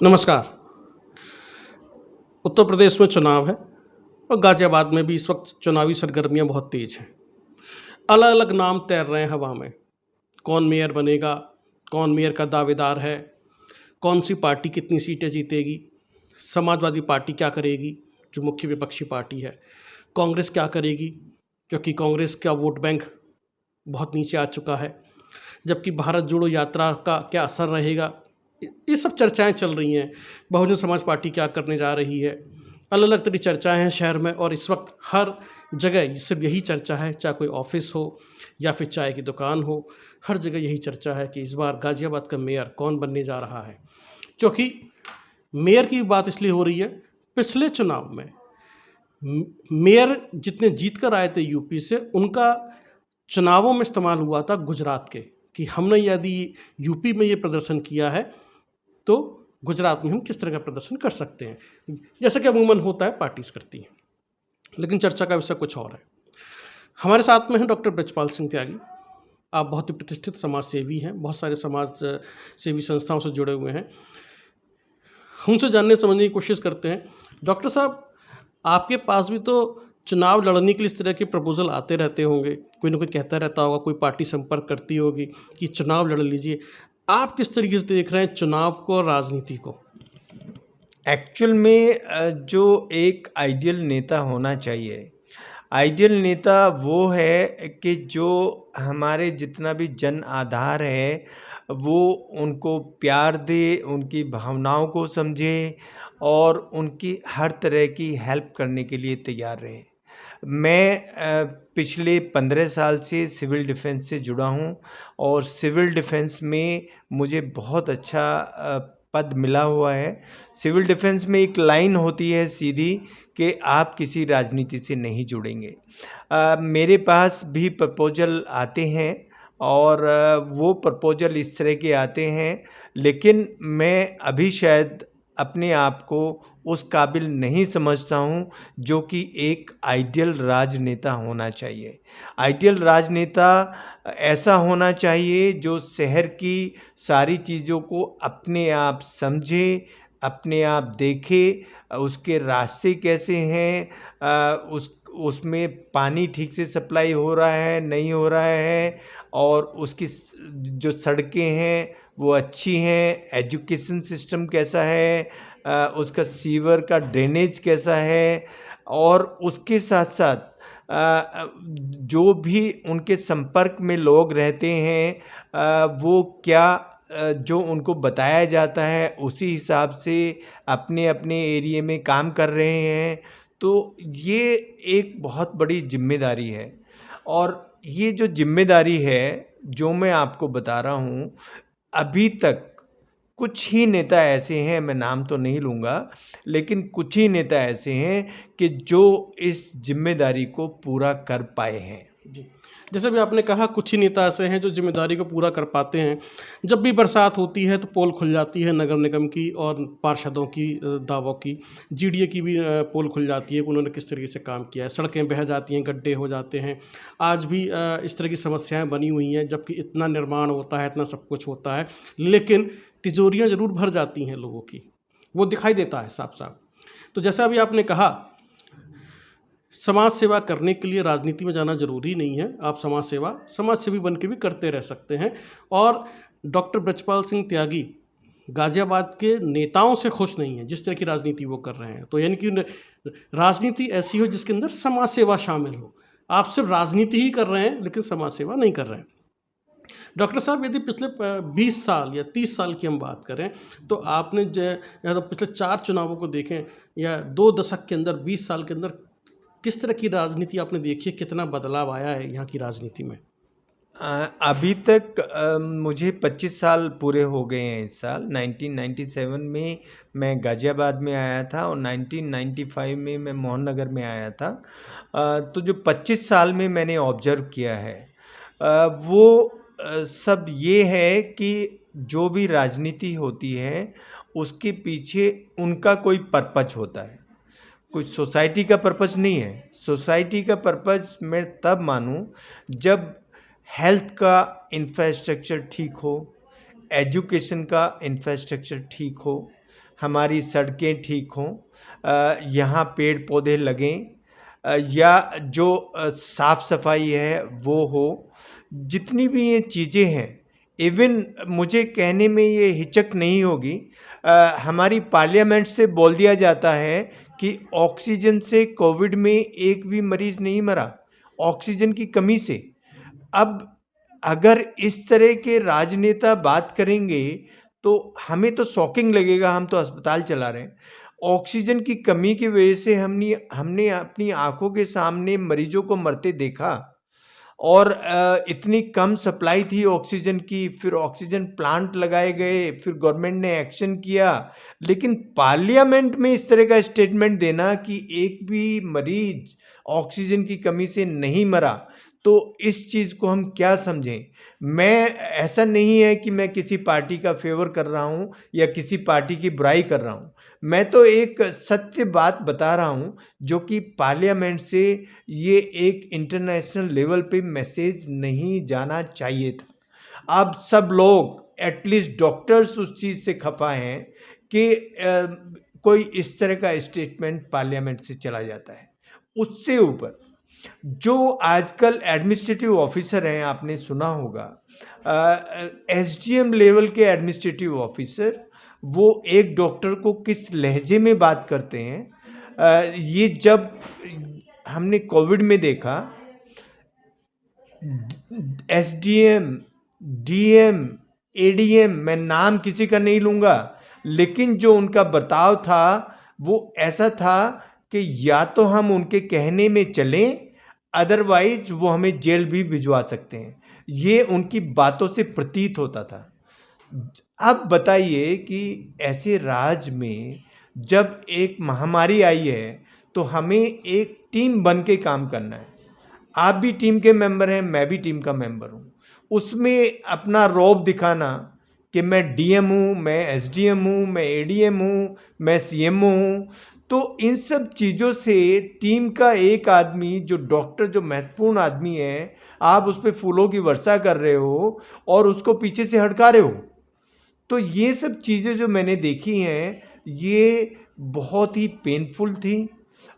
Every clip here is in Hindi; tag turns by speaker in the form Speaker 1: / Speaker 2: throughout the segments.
Speaker 1: नमस्कार। उत्तर प्रदेश में चुनाव है और गाज़ियाबाद में भी इस वक़्त चुनावी सरगर्मियाँ बहुत तेज़ हैं। अलग-अलग नाम तैर रहे हैं हवा में। कौन मेयर बनेगा? कौन मेयर का दावेदार है? कौन-सी पार्टी कितनी सीटें जीतेगी? समाजवादी पार्टी क्या करेगी, जो मुख्य विपक्षी पार्टी है? कांग्रेस क्या करेगी, क्योंकि कांग्रेस का वोट बैंक बहुत नीचे आ चुका है। जबकि भारत जोड़ो यात्रा का क्या असर रहेगा? ये सब चर्चाएँ चल रही हैं। बहुजन समाज पार्टी क्या करने जा रही है? अलग-अलग तरह की चर्चाएँ हैं शहर में और इस वक़्त हर जगह सिर्फ़ यही चर्चा है, चाहे कोई ऑफ़िस हो या फिर चाय की दुकान हो, हर जगह यही चर्चा है कि इस बार गाज़ियाबाद का मेयर कौन बनने जा रहा है। क्योंकि मेयर की बात इसलिए हो रही है, पिछले चुनाव में मेयर जितने जीत कर आए थे यूपी से, उनका चुनावों में इस्तेमाल हुआ था गुजरात के, कि हमने यदि यूपी में ये प्रदर्शन किया है, तो गुजरात में हम किस तरह का प्रदर्शन कर सकते हैं। जैसा कि अमूमन होता है, पार्टीज़ करती हैं। लेकिन चर्चा का विषय कुछ और है। हमारे साथ में हैं डॉक्टर ब्रजपाल सिंह त्यागी। आप बहुत ही प्रतिष्ठित समाज सेवी हैं, बहुत सारे समाज सेवी संस्थाओं से जुड़े हुए हैं। उनसे जानने समझने की कोशिश करते हैं। डॉक्टर साहब, आपके पास भी तो चुनाव लड़ने के लिए इस तरह के प्रपोज़ल आते रहते होंगे। कोई न कोई कहता रहता होगा, कोई पार्टी संपर्क करती होगी कि चुनाव लड़ लीजिए। आप किस तरीके से देख रहे हैं चुनाव को और राजनीति को?
Speaker 2: एक्चुअल में जो एक आइडियल नेता होना चाहिए, आइडियल नेता वो है कि जो हमारे जितना भी जन आधार है, वो उनको प्यार दे, उनकी भावनाओं को समझे और उनकी हर तरह की हेल्प करने के लिए तैयार रहे। मैं पिछले 15 साल से सिविल डिफेंस से जुड़ा हूँ और सिविल डिफेंस में मुझे बहुत अच्छा पद मिला हुआ है। सिविल डिफेंस में एक लाइन होती है सीधी कि आप किसी राजनीति से नहीं जुड़ेंगे। मेरे पास भी प्रपोज़ल आते हैं और वो प्रपोज़ल इस तरह के आते हैं, लेकिन मैं अभी शायद अपने आप को उस काबिल नहीं समझता हूँ, जो कि एक आइडियल राजनेता होना चाहिए। आइडियल राजनेता ऐसा होना चाहिए जो शहर की सारी चीज़ों को अपने आप समझे, अपने आप देखे, उसके रास्ते कैसे हैं, उसमें पानी ठीक से सप्लाई हो रहा है, नहीं हो रहा है और उसकी जो सड़कें हैं वो अच्छी हैं, एजुकेशन सिस्टम कैसा है, उसका सीवर का ड्रेनेज कैसा है और उसके साथ-साथ जो भी उनके संपर्क में लोग रहते हैं, वो क्या जो उनको बताया जाता है उसी हिसाब से अपने-अपने एरिये में काम कर रहे हैं। तो ये एक बहुत बड़ी ज़िम्मेदारी है और ये जो ज़िम्मेदारी है, जो मैं आपको बता रहा हूँ, अभी तक कुछ ही नेता ऐसे हैं, मैं नाम तो नहीं लूँगा, लेकिन कुछ ही नेता ऐसे हैं कि जो इस ज़िम्मेदारी को पूरा कर पाए हैं।
Speaker 1: जी। जैसे भी आपने कहा, कुछ ही नेता ऐसे हैं जो ज़िम्मेदारी को पूरा कर पाते हैं। जब भी बरसात होती है तो पोल खुल जाती है नगर निगम की और पार्षदों की, दावों की। जीडीए की भी पोल खुल जाती है कि उन्होंने किस तरीके से काम किया है। सड़कें बह जाती हैं, गड्ढे हो जाते हैं। आज भी इस तरह की समस्याएँ बनी हुई हैं, जबकि इतना निर्माण होता है, इतना सब कुछ होता है, लेकिन तिजोरियाँ ज़रूर भर जाती हैं लोगों की। वो दिखाई देता है साफ-साफ। तो जैसा अभी आपने कहा, समाज सेवा करने के लिए राजनीति में जाना ज़रूरी नहीं है। आप समाज सेवी बन के भी करते रह सकते हैं। और डॉक्टर ब्रजपाल सिंह त्यागी गाज़ियाबाद के नेताओं से खुश नहीं हैं, जिस तरह की राजनीति वो कर रहे हैं। तो यानी कि न राजनीति ऐसी हो जिसके अंदर समाज सेवा शामिल हो। आप सिर्फ़ राजनीति ही कर रहे हैं, लेकिन समाज सेवा नहीं कर रहे हैं। डॉक्टर साहब, यदि पिछले 20 साल या 30 साल की हम बात करें, तो आपने या तो पिछले 4 चुनावों को देखें या 2 दशक के अंदर, 20 साल के अंदर किस तरह की राजनीति आपने देखी है? कितना बदलाव आया है यहाँ की राजनीति में?
Speaker 2: अभी तक मुझे 25 साल पूरे हो गए हैं इस साल। 1997 में मैं गाज़ियाबाद में आया था और 1995 में मैं मोहन नगर में आया था। तो जो 25 साल में मैंने ऑब्ज़र्व किया है, वो सब ये है कि जो भी राजनीति होती है, उसके पीछे उनका कोई पर्पज़ होता है। कुछ सोसाइटी का पर्पज़ नहीं है। सोसाइटी का पर्पज़ मैं तब मानूँ जब हेल्थ का इंफ्रास्ट्रक्चर ठीक हो, एजुकेशन का इंफ्रास्ट्रक्चर ठीक हो, हमारी सड़कें ठीक हों, यहाँ पेड़ पौधे लगें, या जो साफ सफाई है वो हो। जितनी भी ये चीज़ें हैं, इवन मुझे कहने में ये हिचक नहीं होगी, हमारी पार्लियामेंट से बोल दिया जाता है कि ऑक्सीजन से कोविड में एक भी मरीज नहीं मरा, ऑक्सीजन की कमी से। अब अगर इस तरह के राजनेता बात करेंगे तो हमें तो शॉकिंग लगेगा, हम तो अस्पताल चला रहे हैं। ऑक्सीजन की कमी की वजह से हमने हमने अपनी आंखों के सामने मरीजों को मरते देखा, और इतनी कम सप्लाई थी ऑक्सीजन की, फिर ऑक्सीजन प्लांट लगाए गए, फिर गवर्नमेंट ने एक्शन किया। लेकिन पार्लियामेंट में इस तरह का स्टेटमेंट देना कि एक भी मरीज ऑक्सीजन की कमी से नहीं मरा, तो इस चीज़ को हम क्या समझें? मैं, ऐसा नहीं है कि मैं किसी पार्टी का फ़ेवर कर रहा हूँ या किसी पार्टी की बुराई कर रहा हूँ। मैं तो एक सत्य बात बता रहा हूँ, जो कि पार्लियामेंट से ये एक इंटरनेशनल लेवल पे मैसेज नहीं जाना चाहिए था। अब सब लोग, एटलीस्ट डॉक्टर्स, उस चीज़ से खफा हैं कि कोई इस तरह का स्टेटमेंट पार्लियामेंट से चला जाता है। उससे ऊपर जो आजकल एडमिनिस्ट्रेटिव ऑफिसर हैं, आपने सुना होगा, एसडीएम लेवल के एडमिनिस्ट्रेटिव ऑफिसर, वो एक डॉक्टर को किस लहजे में बात करते हैं, ये जब हमने कोविड में देखा, एसडीएम, डीएम, एडीएम, मैं नाम किसी का नहीं लूँगा, लेकिन जो उनका बर्ताव था वो ऐसा था कि या तो हम उनके कहने में चलें, अदरवाइज वो हमें जेल भी भिजवा सकते हैं। ये उनकी बातों से प्रतीत होता था। अब बताइए कि ऐसे राज में जब एक महामारी आई है, तो हमें एक टीम बन के काम करना है। आप भी टीम के मेंबर हैं, मैं भी टीम का मेंबर हूँ। उसमें अपना रौब दिखाना कि मैं डीएम हूँ, मैं एसडीएम हूँ, मैं एडीएम हूँ, मैं सीएमओ हूँ, तो इन सब चीज़ों से टीम का एक आदमी, जो डॉक्टर, जो महत्वपूर्ण आदमी है, आप उस पे फूलों की वर्षा कर रहे हो और उसको पीछे से हड़का रहे हो। तो ये सब चीज़ें जो मैंने देखी हैं, ये बहुत ही पेनफुल थी।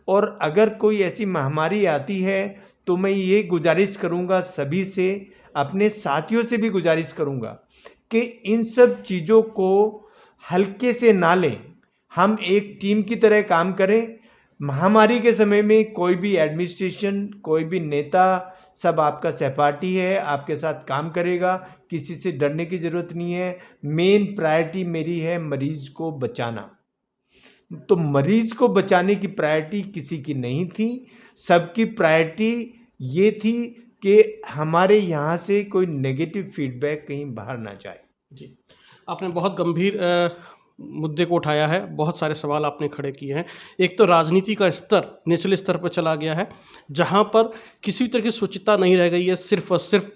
Speaker 2: और अगर कोई ऐसी महामारी आती है, तो मैं ये गुजारिश करूँगा सभी से, अपने साथियों से भी गुजारिश करूँगा कि इन सब चीज़ों को हल्के से ना लें। हम एक टीम की तरह काम करें। महामारी के समय में कोई भी एडमिनिस्ट्रेशन, कोई भी नेता, सब आपका सहपाठी है, आपके साथ काम करेगा, किसी से डरने की ज़रूरत नहीं है। मेन प्रायोरिटी मेरी है मरीज़ को बचाना। तो मरीज़ को बचाने की प्रायोरिटी किसी की नहीं थी, सबकी प्रायोरिटी ये थी कि हमारे यहाँ से कोई नेगेटिव फीडबैक कहीं बाहर ना जाए।
Speaker 1: जी, आपने बहुत गंभीर मुद्दे को उठाया है, बहुत सारे सवाल आपने खड़े किए हैं। एक तो राजनीति का स्तर निचले स्तर पर चला गया है, जहाँ पर किसी भी तरह की शुचिता नहीं रह गई है, सिर्फ़ और सिर्फ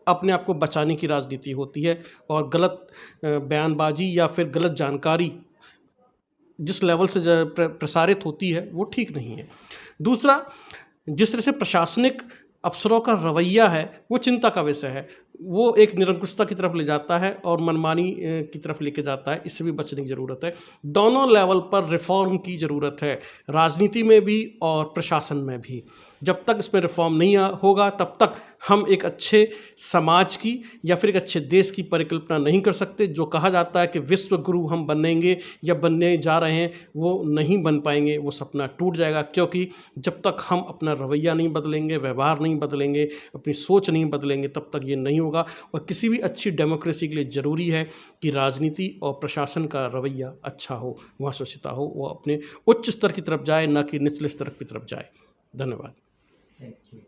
Speaker 1: अपने आप को बचाने की राजनीति होती है, और गलत बयानबाजी या फिर गलत जानकारी जिस लेवल से प्रसारित होती है, वो ठीक नहीं है। दूसरा, जिस तरह से प्रशासनिक अफसरों का रवैया है, वो चिंता का विषय है। वो एक निरंकुशता की तरफ ले जाता है और मनमानी की तरफ लेके जाता है। इससे भी बचने की ज़रूरत है। दोनों लेवल पर रिफ़ॉर्म की ज़रूरत है, राजनीति में भी और प्रशासन में भी। जब तक इसमें रिफ़ॉर्म नहीं होगा, तब तक हम एक अच्छे समाज की या फिर एक अच्छे देश की परिकल्पना नहीं कर सकते। जो कहा जाता है कि विश्व गुरु हम बनेंगे या बनने जा रहे हैं, वो नहीं बन पाएंगे, वो सपना टूट जाएगा। क्योंकि जब तक हम अपना रवैया नहीं बदलेंगे, व्यवहार नहीं बदलेंगे, अपनी सोच नहीं बदलेंगे, तब तक ये नहीं होगा। और किसी भी अच्छी डेमोक्रेसी के लिए ज़रूरी है कि राजनीति और प्रशासन का रवैया अच्छा हो, वहाँ स्वच्छता हो, वो अपने उच्च स्तर की तरफ जाए, ना कि निचले स्तर की तरफ जाए। धन्यवाद।
Speaker 2: Thank you.